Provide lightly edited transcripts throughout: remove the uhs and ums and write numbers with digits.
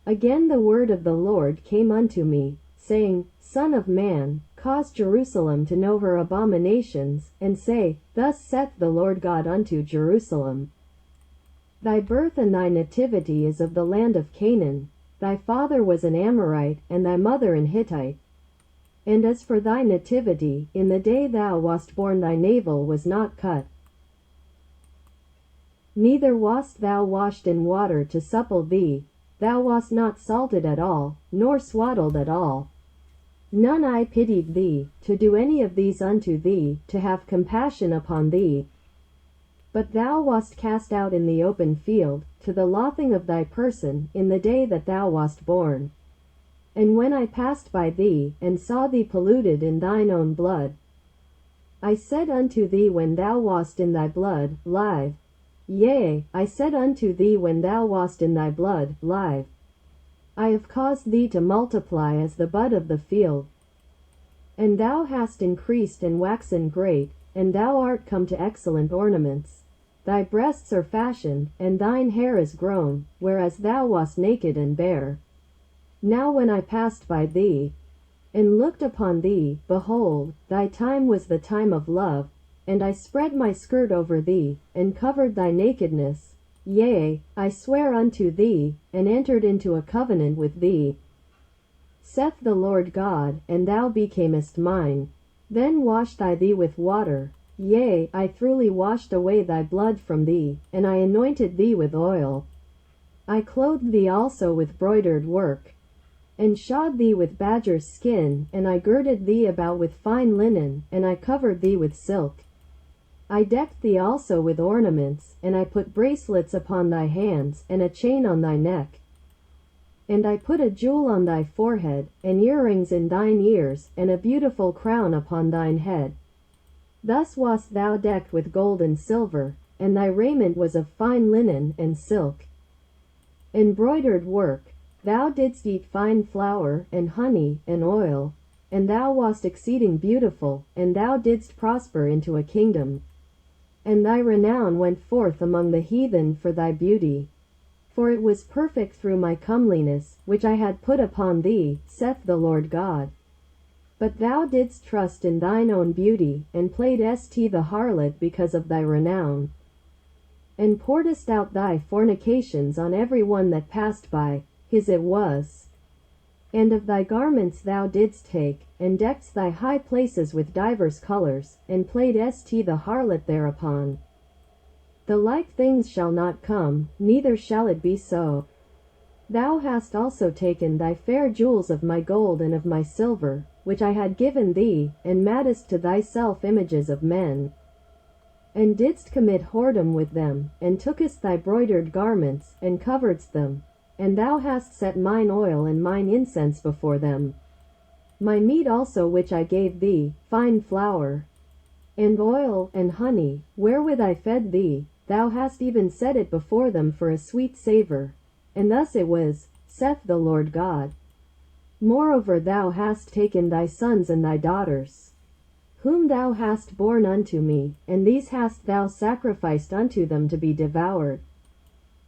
Again the word of the Lord came unto me, saying, Son of man, cause Jerusalem to know her abominations, and say, Thus saith the Lord God unto Jerusalem, Thy birth and thy nativity is of the land of Canaan. Thy father was an Amorite, and thy mother an Hittite. And as for thy nativity, in the day thou wast born thy navel was not cut. Neither wast thou washed in water to supple thee. Thou wast not salted at all, nor swaddled at all. None eye pitied thee, to do any of these unto thee, to have compassion upon thee. But thou wast cast out in the open field, to the loathing of thy person, in the day that thou wast born. And when I passed by thee, and saw thee polluted in thine own blood, I said unto thee when thou wast in thy blood, live. Yea, I said unto thee when thou wast in thy blood, live. I have caused thee to multiply as the bud of the field. And thou hast increased and waxen great, and thou art come to excellent ornaments. Thy breasts are fashioned, and thine hair is grown, whereas thou wast naked and bare. Now when I passed by thee, and looked upon thee, behold, thy time was the time of love, and I spread my skirt over thee, and covered thy nakedness. Yea, I swear unto thee, and entered into a covenant with thee, saith the Lord God, and thou becamest mine. Then washed I thee with water, yea, I thoroughly washed away thy blood from thee, and I anointed thee with oil. I clothed thee also with broidered work, and shod thee with badger's skin, and I girded thee about with fine linen, and I covered thee with silk. I decked thee also with ornaments, and I put bracelets upon thy hands, and a chain on thy neck. And I put a jewel on thy forehead, and earrings in thine ears, and a beautiful crown upon thine head. Thus wast thou decked with gold and silver, and thy raiment was of fine linen and silk. Embroidered work, thou didst eat fine flour, and honey, and oil, and thou wast exceeding beautiful, and thou didst prosper into a kingdom. And thy renown went forth among the heathen for thy beauty. For it was perfect through my comeliness, which I had put upon thee, saith the Lord God. But thou didst trust in thine own beauty, and played st the harlot because of thy renown, and pouredst out thy fornications on every one that passed by, his it was. And of thy garments thou didst take, and decked thy high places with divers colors, and played st the harlot thereupon. The like things shall not come, neither shall it be so. Thou hast also taken thy fair jewels of my gold and of my silver, which I had given thee, and madest to thyself images of men, and didst commit whoredom with them, and tookest thy broidered garments, and coveredst them, and thou hast set mine oil and mine incense before them. My meat also which I gave thee, fine flour, and oil, and honey, wherewith I fed thee, thou hast even set it before them for a sweet savour, and thus it was, saith the Lord God. Moreover thou hast taken thy sons and thy daughters, whom thou hast borne unto me, and these hast thou sacrificed unto them to be devoured.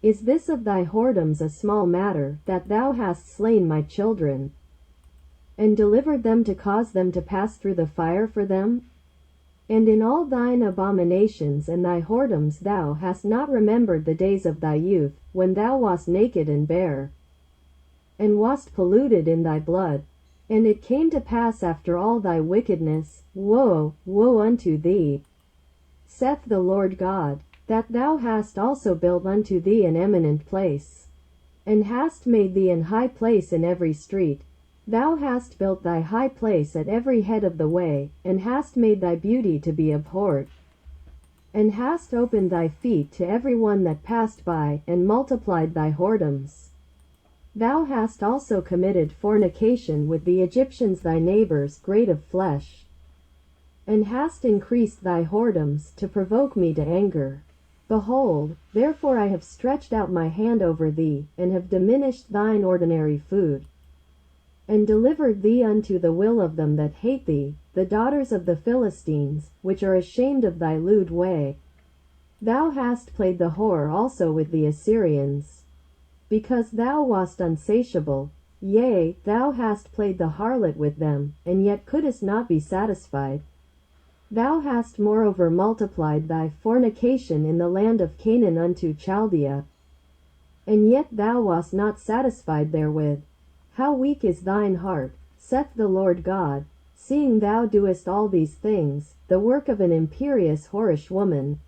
Is this of thy whoredoms a small matter, that thou hast slain my children, and delivered them to cause them to pass through the fire for them? And in all thine abominations and thy whoredoms thou hast not remembered the days of thy youth, when thou wast naked and bare, and wast polluted in thy blood. And it came to pass after all thy wickedness, woe, woe unto thee, saith the Lord God, that thou hast also built unto thee an eminent place, and hast made thee an high place in every street. Thou hast built thy high place at every head of the way, and hast made thy beauty to be abhorred, and hast opened thy feet to every one that passed by, and multiplied thy whoredoms. Thou hast also committed fornication with the Egyptians thy neighbors, great of flesh, and hast increased thy whoredoms, to provoke me to anger. Behold, therefore I have stretched out my hand over thee, and have diminished thine ordinary food, and delivered thee unto the will of them that hate thee, the daughters of the Philistines, which are ashamed of thy lewd way. Thou hast played the whore also with the Assyrians. because thou wast unsatiable, yea, thou hast played the harlot with them, and yet couldst not be satisfied. Thou hast moreover multiplied thy fornication in the land of Canaan unto Chaldea, and yet thou wast not satisfied therewith. How weak is thine heart, saith the Lord God, seeing thou doest all these things, the work of an imperious whorish woman.